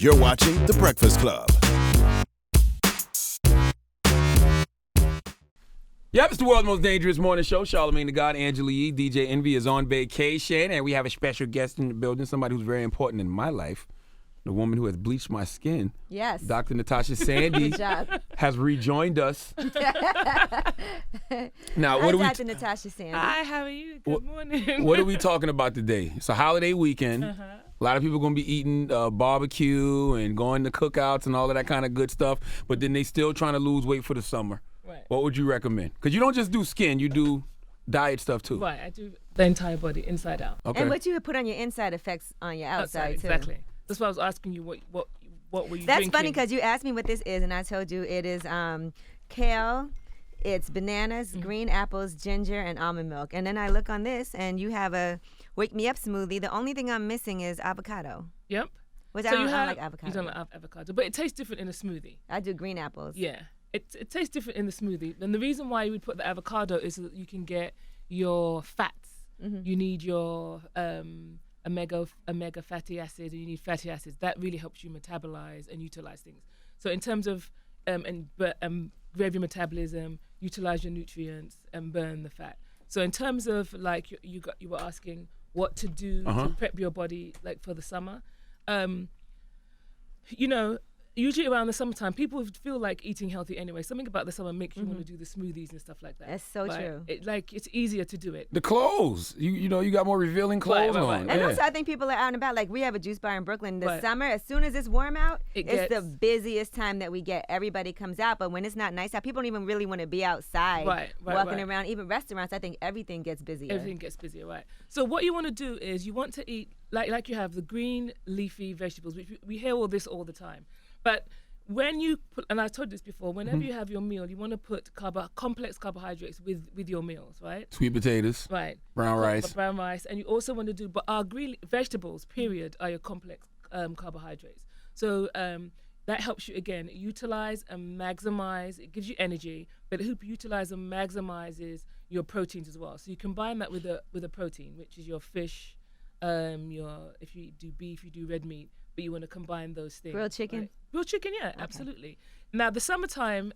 You're watching The Breakfast Club. Yep, it's the world's most dangerous morning show. Charlamagne the God, Angela Yee, DJ Envy is on vacation, and we have a special guest in the building, somebody who's very important in my life, the woman who has bleached my skin. Yes. Dr. Natasha Sandy Good job. has rejoined us. Now, Hi, Dr. Natasha Sandy. Hi, how are you? Good morning. What are we talking about today? It's a holiday weekend. A lot of people are going to be eating barbecue and going to cookouts and all of that kind of good stuff, but then they still trying to lose weight for the summer. Right. What would you recommend? Because you don't just do skin, you do diet stuff too. Right, I do the entire body, inside out. Okay. And what you would put on your inside affects on your outside, too. Exactly. That's why I was asking you what were you That's drinking? funny because you asked me what this is, and I told you it is kale, it's bananas, green apples, ginger, and almond milk. And then I look on this, and you have a Wake Me Up smoothie. The only thing I'm missing is avocado. Yep. Which So I don't you like avocado. You don't like avocado, but it tastes different in a smoothie. I do green apples. Yeah. It tastes different in the smoothie. And the reason why you would put the avocado is so that you can get your fats. You need your omega fatty acids, and you need fatty acids. That really helps you metabolize and utilize things. So in terms of rev your metabolism, utilize your nutrients, and burn the fat. So in terms of like you were asking what to do to prep your body like for the summer, usually around the summertime, people feel like eating healthy anyway. Something about the summer makes you want to do the smoothies and stuff like that. That's so true. It's easier to do it. The clothes, you got more revealing clothes on. And Yeah. also, I think people are out and about. Like, we have a juice bar in Brooklyn. The Right. summer, as soon as it's warm out, It it's the gets- busiest time that we get. Everybody comes out. But when it's not nice out, people don't even really want to be outside walking Right. around. Even restaurants, I think everything gets busier. Everything gets busier, right? So what you want to do is you want to eat, like you have the green leafy vegetables, which we hear all this all the time. But when you put, and I've told this before, whenever you have your meal, you want to put complex carbohydrates with your meals, right? Sweet potatoes, Right. brown rice. Brown rice. And you also want to do, but our green vegetables, period, are your complex carbohydrates. So that helps you, again, utilize and maximize. It gives you energy, but it utilize and maximizes your proteins as well. So you combine that with a protein, which is your fish, if you do beef, you do red meat, but you want to combine those things. Grilled chicken? Right? Grilled chicken, yeah, absolutely. Now, the summertime,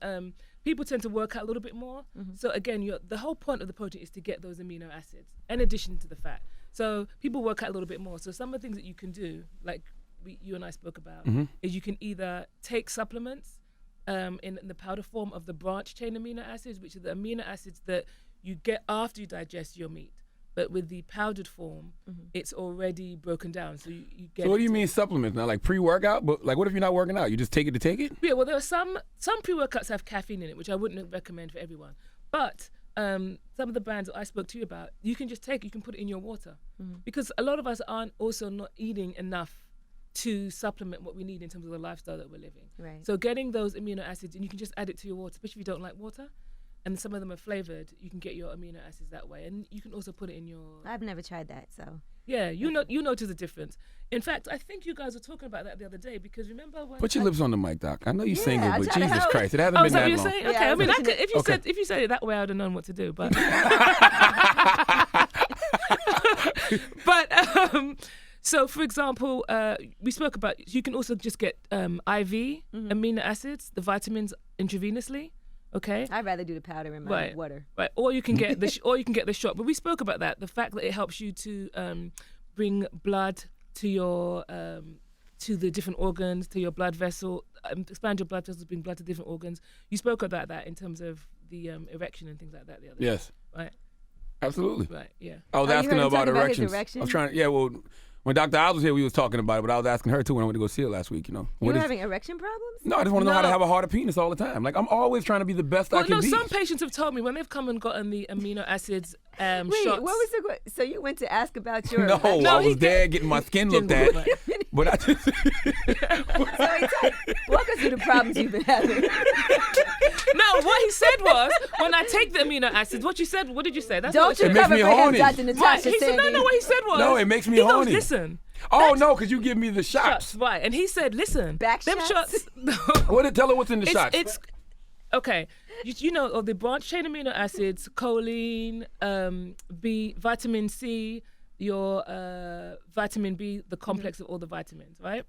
people tend to work out a little bit more. So again, the whole point of the protein is to get those amino acids, in addition to the fat. So people work out a little bit more. So some of the things that you can do, like you and I spoke about, is you can either take supplements in the powder form of the branched chain amino acids, which are the amino acids that you get after you digest your meat. But with the powdered form, it's already broken down. So you get. So what do you mean supplements now? Like pre-workout? But like, what if you're not working out? You just take it to take it? Yeah, well, there are some pre-workouts have caffeine in it, which I wouldn't recommend for everyone. But some of the brands that I spoke to you about, you can just take, you can put it in your water. Because a lot of us aren't also not eating enough to supplement what we need in terms of the lifestyle that we're living. Right. So getting those amino acids, and you can just add it to your water, especially if you don't like water. And some of them are flavored. You can get your amino acids that way, and you can also put it in your. I've never tried that, so. Yeah, you notice the difference. In fact, I think you guys were talking about that the other day because remember when. Put your lips on the mic, Doc. I know you're single, I but try to Jesus help. Christ, it hasn't Oh, been so that you're long. saying? Yeah, Okay, I mean, pushing it. if you said it that way, I would have known what to do. But, so for example, we spoke about you can also just get IV amino acids, the vitamins intravenously. Okay. I'd rather do the powder in my water. Right. Or you can get the shot. But we spoke about that. The fact that it helps you to bring blood to your to the different organs, to your blood vessel, expand your blood vessels, bring blood to different organs. You spoke about that in terms of the erection and things like that the other day. Yes. Right. Absolutely. Right. Yeah. I was Oh, you asking heard her him about talking about his erections. erection? I was trying. Yeah. Well, when Dr. Oz was here, we was talking about it, but I was asking her too when I went to go see her last week. You What were is- having erection problems? No, I just want to know how to No. have a harder penis all the time. Like I'm always trying to be the best I Well, can no, be. some patients have told me when they've come and gotten the amino acids Wait, shots. what was the? So you went to ask about your? No, erection? No, I he was there getting my skin looked at, but I just. So walk us through the problems you've been having. No, what he said was when I take the amino acids. What did you say? That's Don't what you It makes cover me for him, horny. Dr. Right, Natasha he said, Sandy. no, what he said was. No, it makes me he goes, horny. listen. Oh no, because you give me the shots. Right, and he said, listen. Back them shots? No. Tell her what's in the shots. It's okay. You know of the branched chain amino acids, choline, B, vitamin C, your vitamin B, the complex of all the vitamins, right?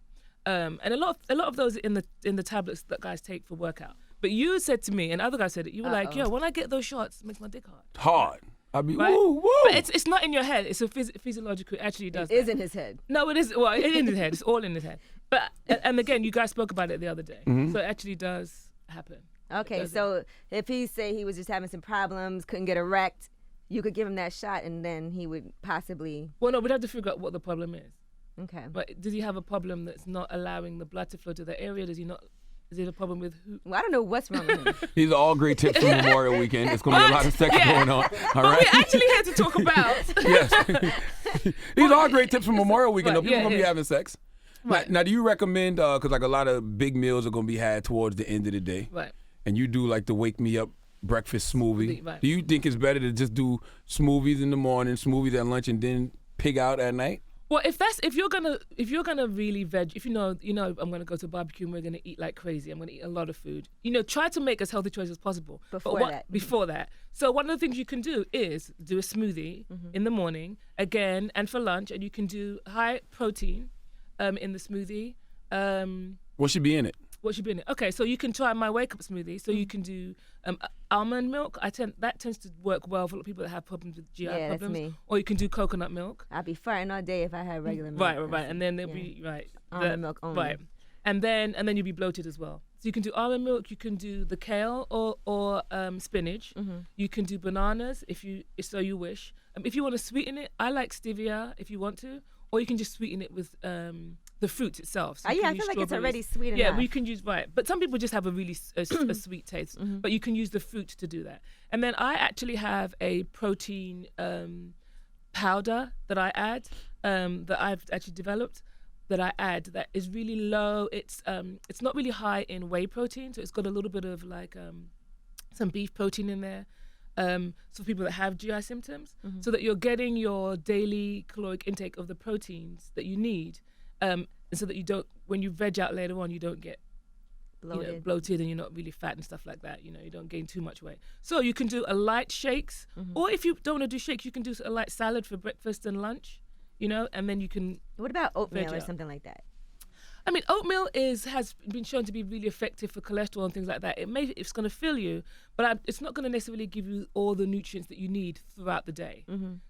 and a lot of those in the tablets that guys take for workout. But you said to me, and other guys said it. You were like, "Yo, when I get those shots, it makes my dick hard." Hard. I be Right? woo woo. But it's not in your head. It's a physiological. It actually does. It is in his head. No, it is. Well, it's in his head. It's all in his head. But and again, you guys spoke about it the other day. So it actually does happen. Okay, so if he say he was just having some problems, couldn't get erect, you could give him that shot, and then he would possibly. Well, no, we'd have to figure out what the problem is. Okay. But does he have a problem that's not allowing the blood to flow to the area? Does he not? Is it a problem with who? Well, I don't know what's wrong with him. These are all great tips for Memorial Weekend. There's going to be a lot of sex going on. All But right. we're actually here to talk about. Yes. These are great tips for Memorial Weekend. Right, Though. People yeah, going to be yeah. having sex. Right. Now, do you recommend, because like a lot of big meals are going to be had towards the end of the day, Right. and you do like the wake me up breakfast smoothie. Right. Do you think it's better to just do smoothies in the morning, smoothies at lunch, and then pig out at night? Well, if you're gonna really veg, if you know I'm gonna go to a barbecue and we're gonna eat like crazy, I'm gonna eat a lot of food. Try to make as healthy choices as possible. Before that. So one of the things you can do is do a smoothie in the morning again, and for lunch, and you can do high protein in the smoothie. What should be in it? What should be in it? Okay, so you can try my wake up smoothie. So you can do almond milk. That tends to work well for people that have problems with GI Yeah, that's problems. me. Or you can do coconut milk. I'd be farting all day if I had regular milk. Right. And then there'll be Almond milk only. Right. And then you'll be bloated as well. So you can do almond milk, you can do the kale or spinach. You can do bananas if you wish. If you want to sweeten it, I like stevia if you want to, or you can just sweeten it with the fruit itself. So I you can feel use like it's already strawberries. sweet Yeah, enough. but you can use but some people just have a really a sweet taste. But you can use the fruit to do that. And then I actually have a protein powder that I add that I've actually developed. That is really low. It's not really high in whey protein, so it's got a little bit of like some beef protein in there. So for people that have GI symptoms, so that you're getting your daily caloric intake of the proteins that you need, and so that you don't, when you veg out later on, you don't get bloated and you're not really fat and stuff like that. You don't gain too much weight. So you can do a light shakes, or if you don't want to do shakes, you can do a light salad for breakfast and lunch. And then you can. What about oatmeal veg or out. something like that? I mean, oatmeal has been shown to be really effective for cholesterol and things like that. It's going to fill you, but it's not going to necessarily give you all the nutrients that you need throughout the day.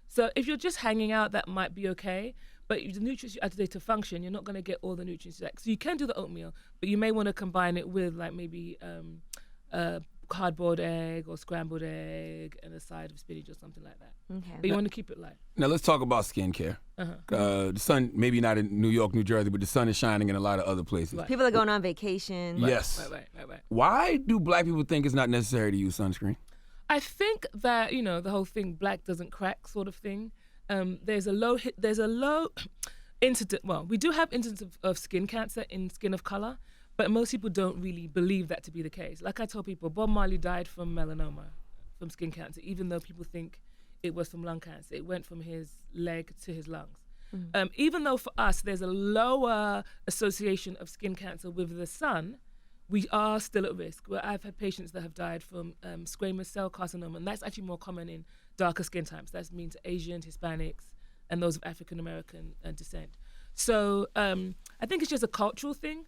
So if you're just hanging out, that might be okay. But the nutrients you add today to function, you're not going to get all the nutrients. So you can do the oatmeal, but you may want to combine it with like maybe cardboard egg or scrambled egg and a side of spinach or something like that. Okay. But you want to keep it light. Now let's talk about skincare. The sun, maybe not in New York, New Jersey, but the sun is shining in a lot of other places. Right. People are going on vacation. Yes. Right. Why do black people think it's not necessary to use sunscreen? I think that the whole thing black doesn't crack sort of thing. There's a low incident. Well, we do have incidents of skin cancer in skin of color, but most people don't really believe that to be the case. Like I tell people, Bob Marley died from melanoma, from skin cancer, even though people think it was from lung cancer. It went from his leg to his lungs. Even though for us there's a lower association of skin cancer with the sun, we are still at risk. I've had patients that have died from squamous cell carcinoma, and that's actually more common in darker skin types. That means Asians, Hispanics, and those of African American descent. So I think it's just a cultural thing.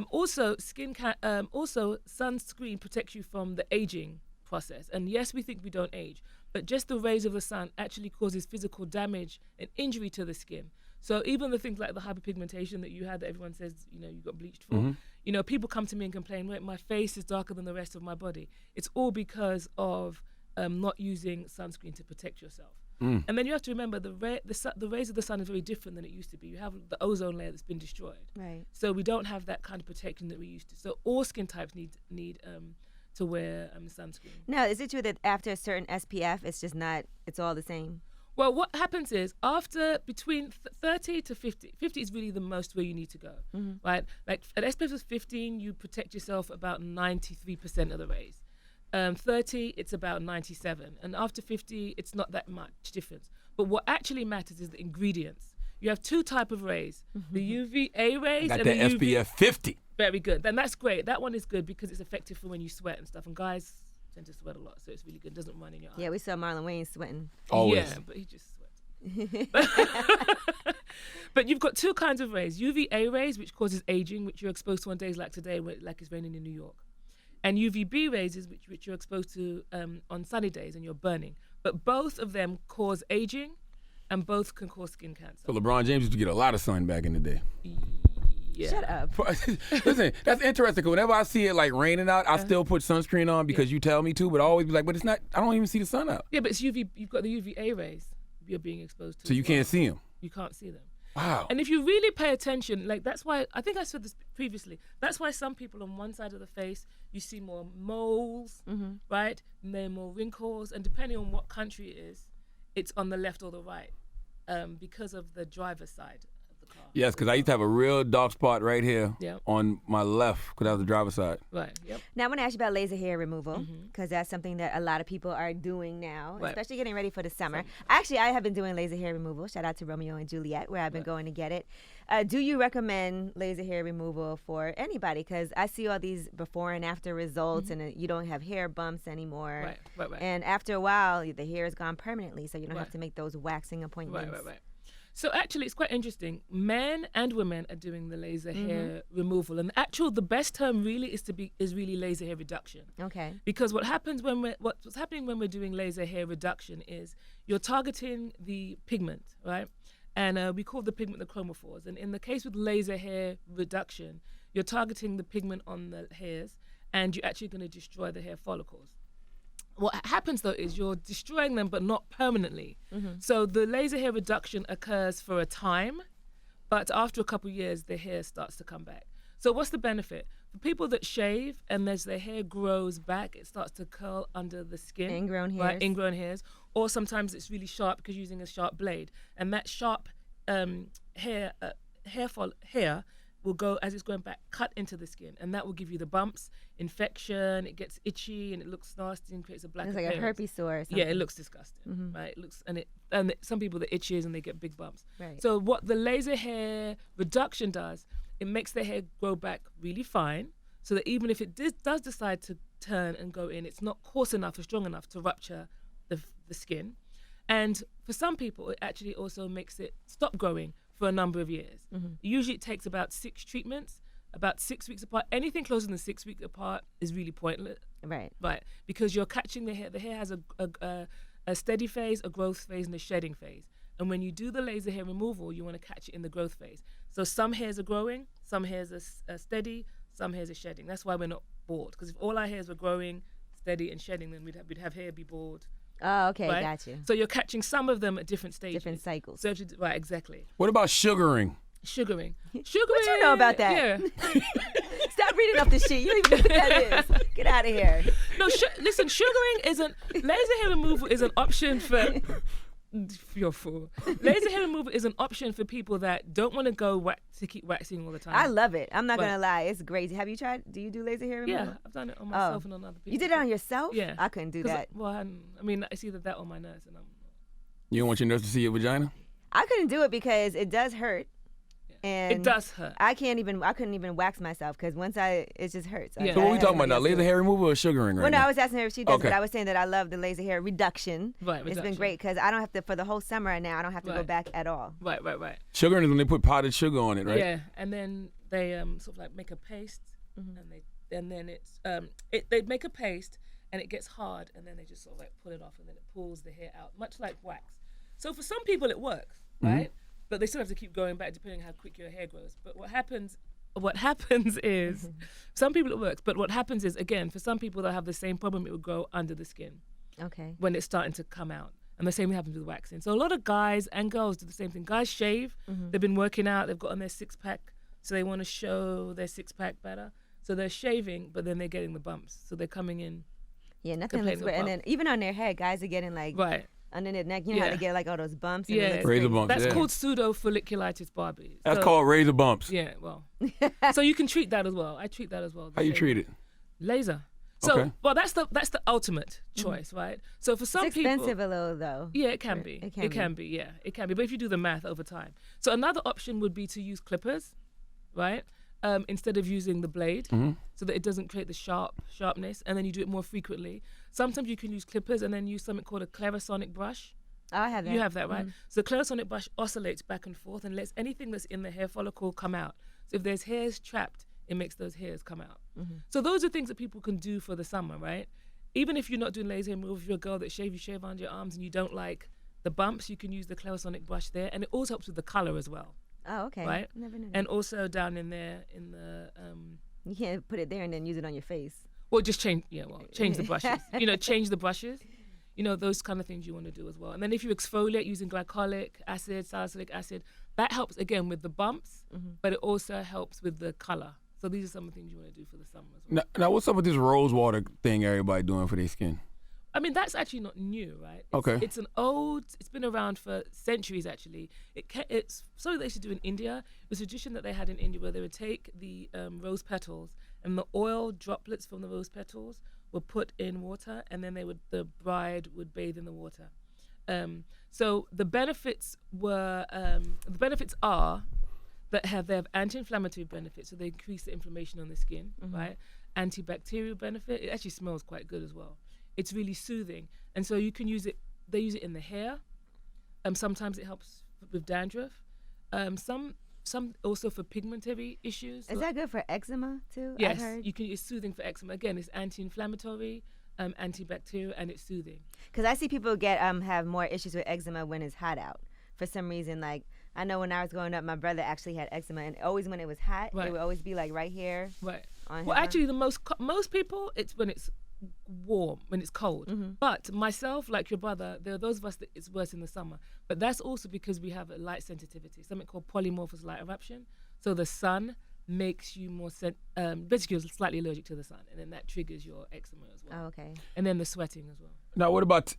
Also, sunscreen protects you from the aging process. And yes, we think we don't age, but just the rays of the sun actually causes physical damage and injury to the skin. So even the things like the hyperpigmentation that you had that everyone says, you got bleached for, people come to me and complain, wait, my face is darker than the rest of my body. It's all because of not using sunscreen to protect yourself. And then you have to remember the rays of the sun is very different than it used to be. You have the ozone layer that's been destroyed. Right. So we don't have that kind of protection that we used to. So all skin types need to wear sunscreen. Now, is it true that after a certain SPF, it's all the same? Well, what happens is between 30 to 50 is really the most where you need to go, right? Like at SPF of 15, you protect yourself about 93% of the rays. 30, it's about 97. And after 50, it's not that much difference. But what actually matters is the ingredients. You have two types of rays, the UVA rays Got and that the SPF 50. Very good. Then that's great. That one is good because it's effective for when you sweat and stuff. And guys tend to sweat a lot, so it's really good. It doesn't run in your eyes. Yeah, we saw Marlon Wayne sweating. Always. Yeah, but he just sweats. But you've got two kinds of rays: UVA rays, which causes aging, which you're exposed to on days like today, like it's raining in New York, and UVB rays, which you're exposed to on sunny days and you're burning. But both of them cause aging, and both can cause skin cancer. So LeBron James used to get a lot of sun back in the day. Yeah. Shut up. Listen, that's interesting. 'Cause whenever I see it like raining out, I still put sunscreen on because you tell me to. But I always be like, but it's not. I don't even see the sun out. Yeah, but it's UV. You've got the UVA rays you're being exposed to. So you as well. can't see them. You can't see them. Wow. And if you really pay attention, like that's why I think I said this previously. That's why some people on one side of the face you see more moles, right? And there are more wrinkles, and depending on what country it is, it's on the left or the right, because of the driver's side of the car. Yes, because I used to have a real dark spot right here Yep. on my left because that was the driver's side. Right. Yep. Now I want to ask you about laser hair removal because that's something that a lot of people are doing now, Right. especially getting ready for the summer. Actually, I have been doing laser hair removal. Shout out to Romeo and Juliet, where I've been going to get it. Do you recommend laser hair removal for anybody? Because I see all these before and after results, and you don't have hair bumps anymore. Right. And after a while, the hair is gone permanently, so you don't have Right. to make those waxing appointments. Right. So actually, it's quite interesting. Men and women are doing the laser hair removal, and the best term really is really laser hair reduction. Okay. Because what's happening when we're doing laser hair reduction is you're targeting the pigment, right? And we call the pigment the chromophores. And in the case with laser hair reduction, you're targeting the pigment on the hairs, and you're actually going to destroy the hair follicles. What happens though is you're destroying them, but not permanently. So the laser hair reduction occurs for a time, but after a couple of years, the hair starts to come back. So what's the benefit? For people that shave and as their hair grows back, it starts to curl under the skin. Ingrown hairs. Right, ingrown hairs. Or sometimes it's really sharp because you're using a sharp blade. And that sharp hair will go, as it's going back, cut into the skin. And that will give you the bumps, infection, it gets itchy and it looks nasty and creates a black It's like appearance. a herpes sore or something. Yeah, it looks disgusting, right? It looks and some people that itches and they get big bumps. Right. So what the laser hair reduction does, it makes the hair grow back really fine, so that even if it does decide to turn and go in, it's not coarse enough or strong enough to rupture the skin. And for some people, it actually also makes it stop growing for a number of years. Usually, it takes about 6 treatments, about 6 weeks apart. Anything closer than 6 weeks apart is really pointless. Right. Right, because you're catching the hair. The hair has a steady phase, a growth phase, and a shedding phase. And when you do the laser hair removal, you want to catch it in the growth phase. So some hairs are growing, some hairs are steady, some hairs are shedding. That's why we're not bald. Because if all our hairs were growing, steady, and shedding, then we'd have hair be bald. Oh, okay, Right? got you. So you're catching some of them at different stages. Different cycles. So right, exactly. What about sugaring? Sugaring. What you know about that? Yeah. Stop reading off the sheet. You don't even know what that is. Get out of here. No, listen, laser hair removal is an option for, you're a fool. Laser hair removal is an option for people that don't want to to keep waxing all the time. I love it. I'm not Right. going to lie. It's great. Have you tried? Do you do laser hair removal? Yeah, I've done it on myself and on other people. You did it on yourself? Yeah. I couldn't do 'Cause that. I mean, it's either that or my nurse, and I'm. You don't want your nurse to see your vagina? I couldn't do it because it does hurt. And It does hurt. I couldn't even wax myself because it just hurts. Yeah. So what are we I talking about now? had somebody else Laser do it. hair removal or sugaring right Well, no, now? I was asking her if she does, Okay. but I was saying that I love the laser hair reduction. Right, It's been reduction. great because I don't have to, for the whole summer now, I don't have to go Right. back at all. Right. Sugaring is when they put powdered sugar on it, right? Yeah, and then they sort of like make a paste, and then they make a paste, and it gets hard, and then they just sort of like pull it off, and then it pulls the hair out, much like wax. So for some people it works, right? But they still have to keep going back depending on how quick your hair grows. But what happens is, some people it works, but what happens is, again, for some people that have the same problem, it will grow under the skin Okay. when it's starting to come out. And the same happens with waxing. So a lot of guys and girls do the same thing. Guys shave, they've been working out, they've got on their 6-pack, so they want to show their 6-pack better. So they're shaving, but then they're getting the bumps. So they're coming in. Yeah, nothing Complaining looks weird. And about- then even on their head, guys are getting like Right. under their neck. You know how Yeah. they get like all those bumps? And Yeah. it looks Razor crazy. bumps. That's yeah. called pseudo-folliculitis barbae. That's So- called razor bumps. Yeah, well. So you can treat that as well. I treat that as well. How you treat it? Laser. So, Okay. well, that's the ultimate choice, right? So for some It's people, expensive a little though. yeah, it can be. It can It can be. Yeah, it can be. But if you do the math over time, so another option would be to use clippers, right? Instead of using the blade, so that it doesn't create the sharpness, and then you do it more frequently. Sometimes you can use clippers and then use something called a Clarisonic brush, Oh, I have that. You have that, right? So the clarisonic brush oscillates back and forth and lets anything that's in the hair follicle come out. So if there's hairs trapped, it makes those hairs come out. So those are things that people can do for the summer, right? Even if you're not doing laser hair removal, if you're a girl that you shave under your arms and you don't like the bumps, you can use the clarisonic brush there. And it also helps with the color as well. Oh, okay. Right? Never knew that. And also down in there, in the... You can't put it there and then use it on your face. Well, just change the brushes. Change the brushes. Those kind of things you want to do as well. And then if you exfoliate using glycolic acid, salicylic acid, that helps again with the bumps, but it also helps with the color. So these are some of the things you want to do for the summer as well. Now what's up with this rose water thing everybody doing for their skin? I mean, that's actually not new, right? Okay. It's been around for centuries, actually. It's something they used to do in India. It was a tradition that they had in India where they would take the rose petals and the oil droplets from the rose petals were put in water, and then the bride would bathe in the water. So the benefits are that they have anti-inflammatory benefits, so they increase the inflammation on the skin, right? Antibacterial benefit. It actually smells quite good as well. It's really soothing, and so you can use it. They use it in the hair. Sometimes it helps with dandruff. Some also for pigmentary issues. Is that good for eczema too? Yes, I've heard. It's soothing for eczema. Again, it's anti-inflammatory, antibacterial, and it's soothing. Because I see people have more issues with eczema when it's hot out. For some reason, like I know when I was growing up, my brother actually had eczema, and always when it was hot, Right. it would always be like right here. Right. On Well, his actually, the most people, it's when it's warm, when it's cold. But myself, like your brother, there are those of us that it's worse in the summer. But that's also because we have a light sensitivity, something called polymorphous light eruption. So the sun makes you more basically you're slightly allergic to the sun, and then that triggers your eczema as well. Oh, okay. And then the sweating as well. Now, what about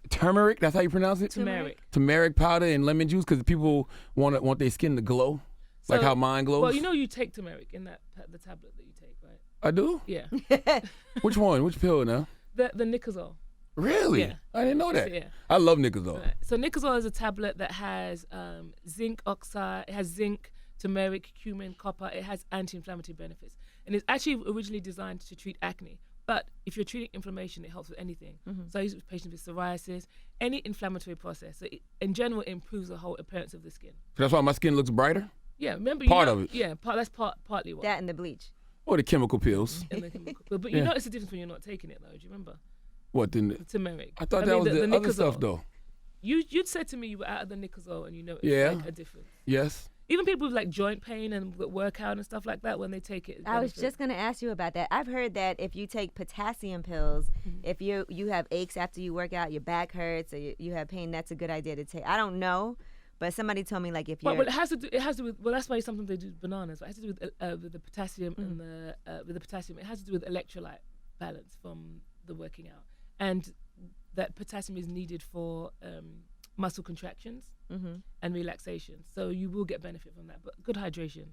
turmeric? That's how you pronounce it? Turmeric. Turmeric powder and lemon juice, because people want their skin to glow, like how mine glows. Well, you take turmeric in the tablet that you take, right? I do? Yeah. Which one? Which pill now? The Nicozole. Really? Yeah. I didn't know that. Yeah. I love Nicozole. Right. So Nicozole is a tablet that has zinc oxide, it has zinc, turmeric, cumin, copper. It has anti-inflammatory benefits. And it's actually originally designed to treat acne. But if you're treating inflammation, it helps with anything. So I use it with patients with psoriasis, any inflammatory process. So in general, it improves the whole appearance of the skin. That's why my skin looks brighter? Yeah, remember Part of it. Yeah, that's partly what. That and the bleach. Or the chemical pills? And the chemical. But you notice the difference when you're not taking it, though. Do you remember? What, the Turmeric. I thought that was the other stuff, though. You'd said to me you were out of the Nicozole and you noticed like a difference. Yes. Even people with like joint pain and work out and stuff like that, when they take it. I was just going to ask you about that. I've heard that if you take potassium pills, if you have aches after you work out, your back hurts, or you have pain, that's a good idea to take. I don't know, but somebody told me like if you're... Well, it has to do with, well, that's why sometimes they do bananas, but it has to do with the potassium and with the potassium. It has to do with electrolyte balance from the working out. And that potassium is needed for muscle contractions and relaxation. So you will get benefit from that. But good hydration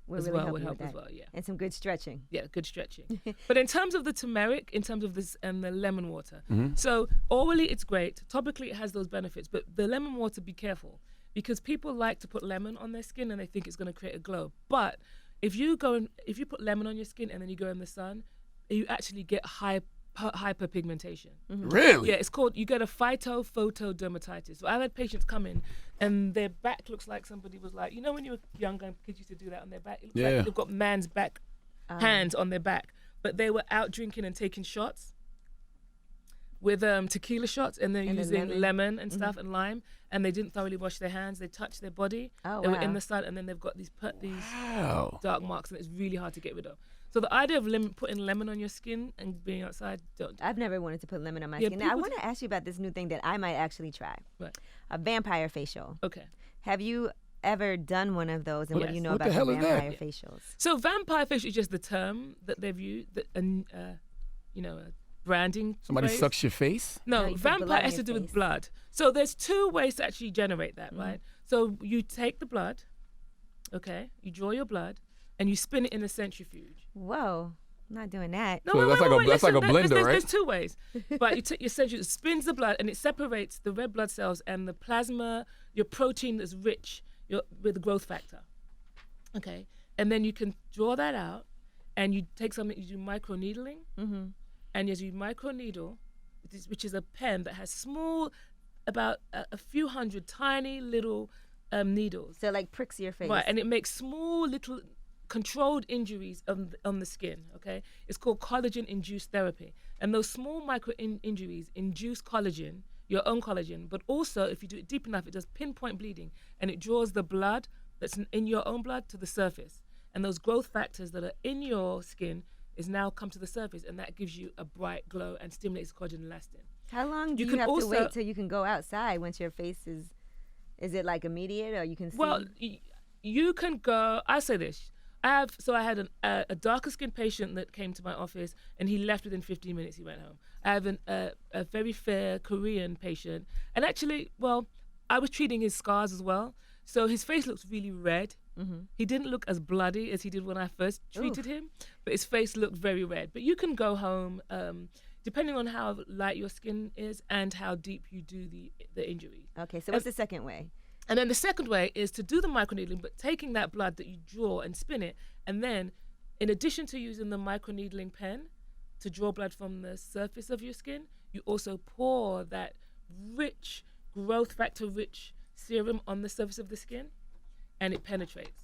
Would as really well help would you help with as that. well, yeah. And some good stretching. Yeah, good stretching. But in terms of the turmeric, in terms of this and the lemon water, so orally it's great. Topically it has those benefits. But the lemon water, be careful. Because people like to put lemon on their skin and they think it's going to create a glow. But if you put lemon on your skin and then you go in the sun, you actually get hyperpigmentation. Really? Yeah, you get a phytophotodermatitis. So I've had patients come in and their back looks like somebody was like, when you were younger, kids used to do that on their back. It looks like they've got man's back, hands on their back. But they were out drinking and taking shots with tequila shots, and they're using lemon and stuff and lime, and they didn't thoroughly wash their hands. They touched their body. Oh, they were in wow. the sun, and then they've got these dark marks, and it's really hard to get rid of. So the idea of putting lemon on your skin and being outside, don't do I've never wanted to put lemon on my Yeah, skin. Now, I people want to ask you about this new thing that I might actually try. Right. A vampire facial. Okay. Have you ever done one of those, and what do you Yes. know What the about hell is that? vampire facials? So vampire facial is just the term that they've used, a branding. Somebody phrase. sucks your face? No, No, you put vampire blood in has to your do with face. blood. So there's two ways to actually generate that, right? So you take the blood, okay, you draw your blood, and you spin it in a centrifuge. Whoa, I'm not doing that. No, So that's like a listen, blender, there's, right? There's two ways. But you take your centrifuge, it spins the blood, and it separates the red blood cells and the plasma, your protein that's rich with the growth factor. Okay, and then you can draw that out, and you take something, you do microneedling, and as you microneedle, which is a pen that has small about a few hundred tiny little needles. So like pricks your face. Right, and it makes small little controlled injuries on the skin, okay? It's called collagen-induced therapy. And those small micro injuries induce collagen, your own collagen, but also if you do it deep enough, it does pinpoint bleeding, and it draws the blood that's in your own blood to the surface. And those growth factors that are in your skin is now come to the surface, and that gives you a bright glow and stimulates collagen and elastin. How long do you have to wait till you can go outside once your face is it like immediate or you can see? Well, you can go, I say this, I had a darker skinned patient that came to my office and he left within 15 minutes, he went home. I have a very fair Korean patient, and actually, well, I was treating his scars as well. So his face looks really red. Mm-hmm. He didn't look as bloody as he did when I first treated him, but his face looked very red. But you can go home, depending on how light your skin is and how deep you do the injury. Okay, so what's the second way? And then the second way is to do the microneedling, but taking that blood that you draw and spin it, and then in addition to using the microneedling pen to draw blood from the surface of your skin, you also pour that rich, growth factor rich serum on the surface of the skin, and it penetrates.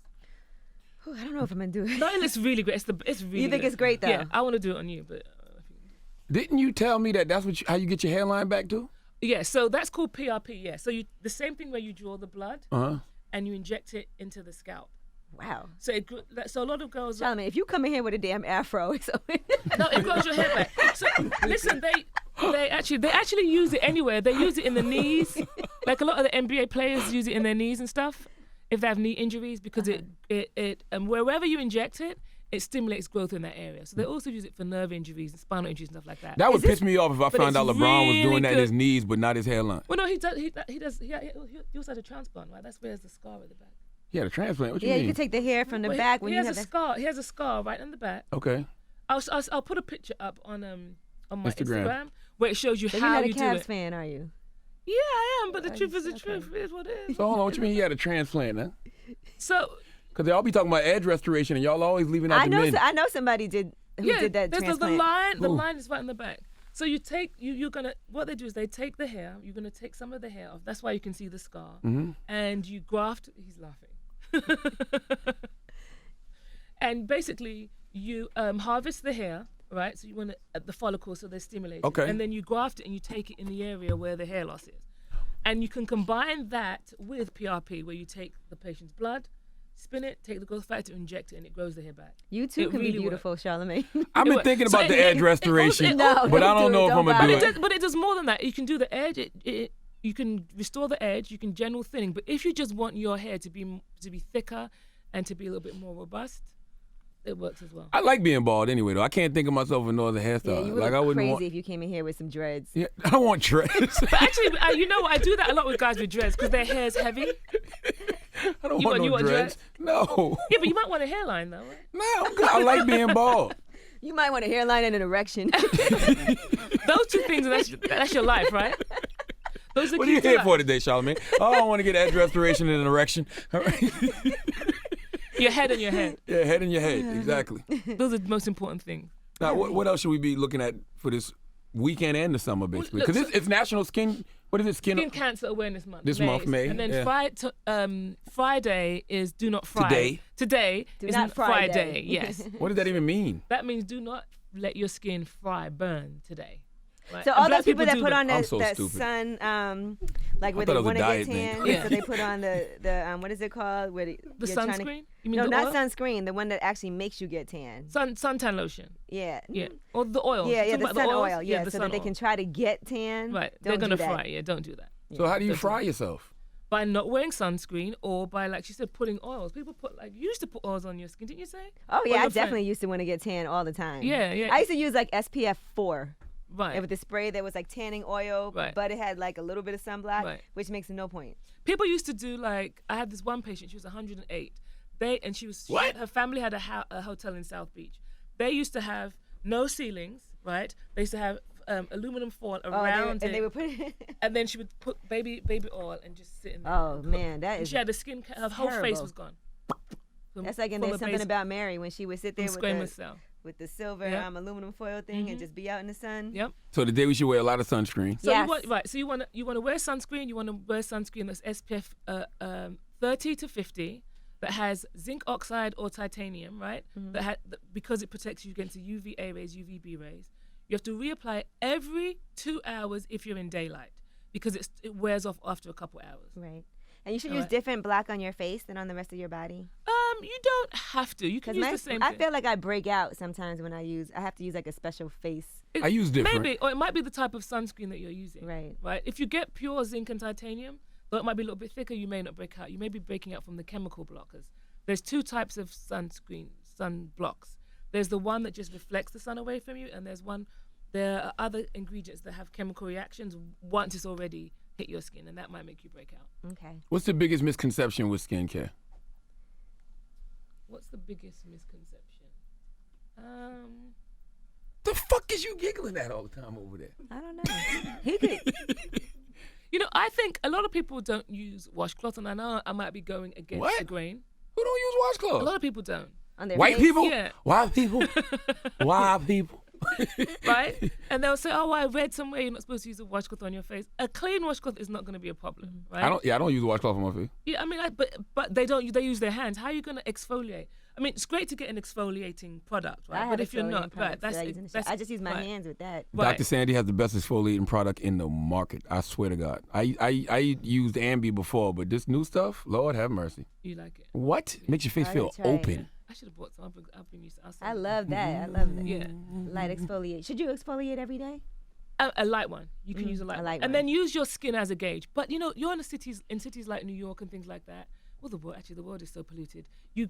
I don't know if I'm gonna do it. No, it's really great. It's really. You think good. It's great though? Yeah, I want to do it on you, but. Didn't you tell me that that's how you get your hairline back too? Yeah, so that's called PRP. Yeah, so the same thing where you draw the blood and you inject it into the scalp. Wow. So so a lot of girls. Charlamagne, if you come in here with a damn afro, no, it grows your hair back. So listen, they actually use it anywhere. They use it in the knees. Like a lot of the NBA players use it in their knees and stuff if they have knee injuries, because it wherever you inject it, it stimulates growth in that area. So they also use it for nerve injuries and spinal injuries and stuff like that. That would piss me off if I found out LeBron was doing that in his knees, but not his hairline. Well, no, he does. He also had a transplant, right? That's where there's the scar at the back. He had a transplant. What you mean? Yeah, you can take the hair from the back when he you has a scar. He has a scar right in the back. Okay. I'll put a picture up on my Instagram where it shows you so how you're you not a do Cavs it. fan, are you? Yeah, I am, but the truth is the truth. It is what it is. So hold on, what you mean he had a transplant, huh? So. Because they all be talking about edge restoration, and y'all always leaving out the men. I know somebody did that transplant. The line is right in the back. So you take what they do is they take the hair. You're gonna take some of the hair off. That's why you can see the scar. Mm-hmm. And you graft. He's laughing. And basically you harvest the hair, right? So you want the follicles so they're stimulated. Okay. And then you graft it and you take it in the area where the hair loss is. And you can combine that with PRP, where you take the patient's blood, spin it, take the growth factor, inject it, and it grows the hair back. You too can be beautiful, Charlamagne. I've been thinking about the edge restoration, but I don't know if I'm gonna do it. But it does more than that. You can do the edge. You can restore the edge. You can general thinning. But if you just want your hair to be thicker and to be a little bit more robust, it works as well. I like being bald anyway, though. I can't think of myself with no other hairstyle. Yeah, you would like, look I wouldn't crazy if you came in here with some dreads. Yeah, I don't want dreads. But actually, you know what? I do that a lot with guys with dreads because their hair's heavy. I don't want no dreads. No. Yeah, but you might want a hairline, though, right? No, I like being bald. You might want a hairline and an erection. Those two things, that's your life, right? Those are what are you here for today, Charlamagne? Oh, I want to get edge restoration and an erection. All right. Your head and your head. Yeah, head and your head, exactly. Those are the most important things. Now, what else should we be looking at for this weekend and the summer, basically? Because it's National Skin. What is it? Skin Cancer Awareness Month. This month, May. And then Friday is Do Not Fry. Today do is not Friday. Yes. What does that even mean? That means do not let your skin burn today. Right? So and all those people that put on that stupid. sun, like where they want to get tan, Yeah. so they put on the what is it called? Where the sunscreen? You mean no, the not oil? sunscreen. The one that actually makes you get tan. Suntan lotion. Yeah. Yeah. Or the oil. Yeah, the sun oil. Yeah, the so sun that they can try to get tan. Right. Don't They're gonna do that. fry. Yeah. Don't do that. So how do you fry yourself? By not wearing sunscreen, or by, like she said, putting oils. People you used to put oils on your skin, didn't you say? Oh yeah, I definitely used to want to get tan all the time. Yeah, yeah. I used to use like SPF 4. Right. With the spray that was like tanning oil, but it had like a little bit of sunblock, which makes no point. People used to do I had this one patient, she was 108. Her family had a hotel in South Beach. They used to have no ceilings, right? They used to have aluminum foil around it. And they would put and then she would put baby oil and just sit in there. Oh man, that is. She had her whole face was gone. That's like in There's Something About Mary when she would sit there with squamous cell. with the silver Yep. aluminum foil thing and just be out in the sun. Yep. So today we should wear a lot of sunscreen. So Yes. So you want to wear sunscreen. You want to wear sunscreen that's SPF 30 to 50 that has zinc oxide or titanium, right? Because it protects you against the UVA rays, UVB rays. You have to reapply every 2 hours if you're in daylight because it wears off after a couple hours. Right. And you should use different block on your face than on the rest of your body. You don't have to. You can use the same I thing. feel like I break out sometimes when I have to use like a special face. I use different. Maybe, or it might be the type of sunscreen that you're using. Right. Right. If you get pure zinc and titanium, though it might be a little bit thicker, you may not break out. You may be breaking out from the chemical blockers. There's two types of sun blocks. There's the one that just reflects the sun away from you, and there are other ingredients that have chemical reactions once it's already hit your skin, and that might make you break out. Okay. What's the biggest misconception with skincare? What's the biggest misconception? The fuck is you giggling at all the time over there? I don't know. He could. I think a lot of people don't use washcloth, and I know I might be going against the grain. Who don't use washcloth? A lot of people don't. On their White face? people? Yeah. White people? White people? Right? And they'll say, "Oh, I read somewhere you're not supposed to use a washcloth on your face." A clean washcloth is not going to be a problem, right? I don't use washcloth on my face. Yeah, I mean, but they don't. They use their hands. How are you going to exfoliate? I mean, it's great to get an exfoliating product, I right? have But if you're exfoliating not, right, products that I use in the shower. that's I just use my right. hands with that. Right. Dr. Sandy has the best exfoliating product in the market. I swear to God. I used Ambi before, but this new stuff, Lord have mercy. You like it? What? Makes your face I feel gotta try it. open. I should have bought some. I've been used to. I love that. I love that. Yeah, Light exfoliate. Should you exfoliate every day? a light one. You can use a light, a light one. one. And then use your skin as a gauge. But you're in cities like New York and things like that. Well, the world is so polluted. You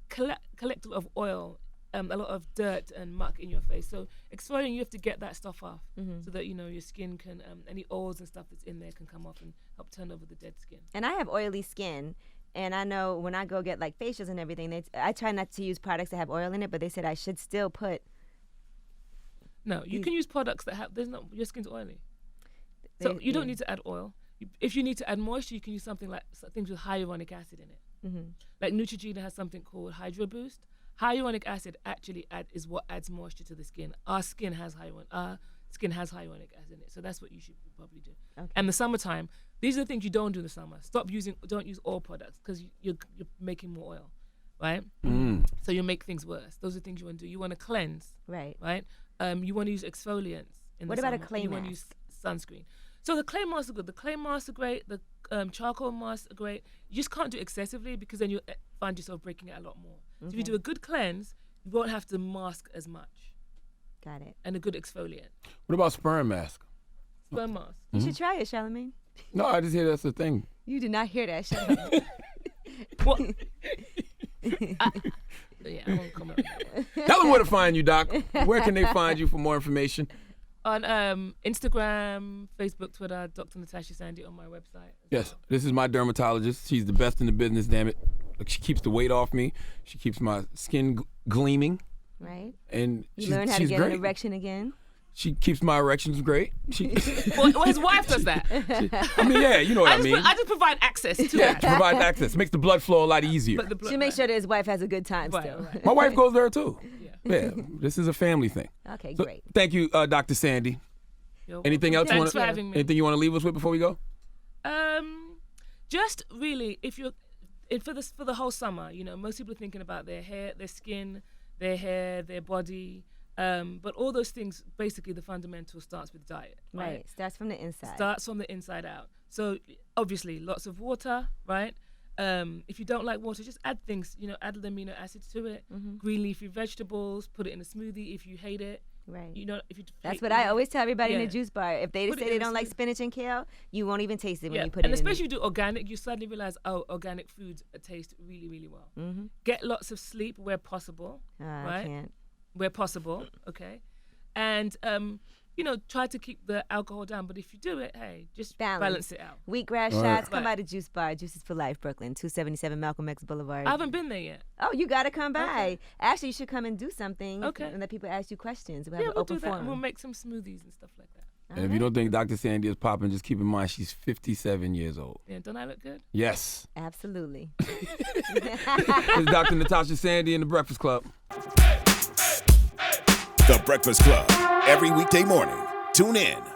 collect a lot of oil, a lot of dirt and muck in your face. So exfoliating, you have to get that stuff off so that your skin can any oils and stuff that's in there can come off and help turn over the dead skin. And I have oily skin. And I know when I go get like facials and everything, I try not to use products that have oil in it, but they said I should still put. No, you can use products that have. Your skin's oily, so you don't need to add oil. If you need to add moisture, you can use something like things with hyaluronic acid in it. Like Neutrogena has something called Hydro Boost. Hyaluronic acid actually is what adds moisture to the skin. Our skin has hyaluronic acid in it, so that's what you should probably do. Okay. And the summertime, these are the things you don't do in the summer. Don't use oil products because you're making more oil, right? So you'll make things worse. Those are things you want to do. You want to cleanse, Right. right? You want to use exfoliants in What the about a summer. clay You want to use sunscreen. So the clay masks are good. The clay masks are great. The charcoal masks are great. You just can't do it excessively because then you'll find yourself breaking out a lot more. So if you do a good cleanse, you won't have to mask as much. Got it. And a good exfoliant. What about sperm mask? Sperm mask. You should try it, Charlamagne. No, I just hear that's the thing. You did not hear that, Charlamagne. What? Yeah, I won't comment on that one. Tell them where to find you, Doc. Where can they find you for more information? On Instagram, Facebook, Twitter, Dr. Natasha Sandy on my website. Yes, this is my dermatologist. She's the best in the business, damn it. She keeps the weight off me. She keeps my skin gleaming. Right? And You she's, learn how to she's get great. an erection again. She keeps my erections great. Well, his wife does that. I mean, yeah, you know what I mean. I just provide access to Yeah, that. to provide access. Makes the blood flow a lot easier. But the blood, She makes sure that his wife has a good time Right, still. right. My wife goes there too. Yeah. Yeah, this is a family thing. Okay, So, great. thank you, Dr. Sandy. You're Anything else? welcome. you Thanks wanna, for having me. Anything you want to leave us with before we go? Just really, if you're for the whole summer, most people are thinking about their hair, their skin, their hair, their body, but all those things. Basically, the fundamental starts with diet. Right. Starts from the inside. Starts from the inside out. So obviously, lots of water, right? If you don't like water, just add things. Add the amino acids to it. Green leafy vegetables. Put it in a smoothie if you hate it. Right. If you That's hate what I always tell everybody in Yeah. the juice bar. If they Put it say in they a don't like smoothie. spinach and kale, you won't even taste it when Yeah, you put and it in. especially if you do organic, you suddenly realize, organic foods taste really, really well. Get lots of sleep where possible, I right? can't. Where possible, okay? And, try to keep the alcohol down. But if you do it, hey, just balance it out. Wheatgrass Right. shots, come Right. by the juice bar. Juices for Life, Brooklyn, 277 Malcolm X Boulevard. I haven't been there yet. Oh, you got to come by. Actually, you should come and do something. Okay. And let people ask you questions. We'll have Yeah, an we'll open do that. forum. And we'll make some smoothies and stuff like that. And if you don't think Dr. Sandy is popping, just keep in mind she's 57 years old. Yeah, don't I look good? Yes. Absolutely. This is Dr. Natasha Sandy in the Breakfast Club. The Breakfast Club. Every weekday morning. Tune in.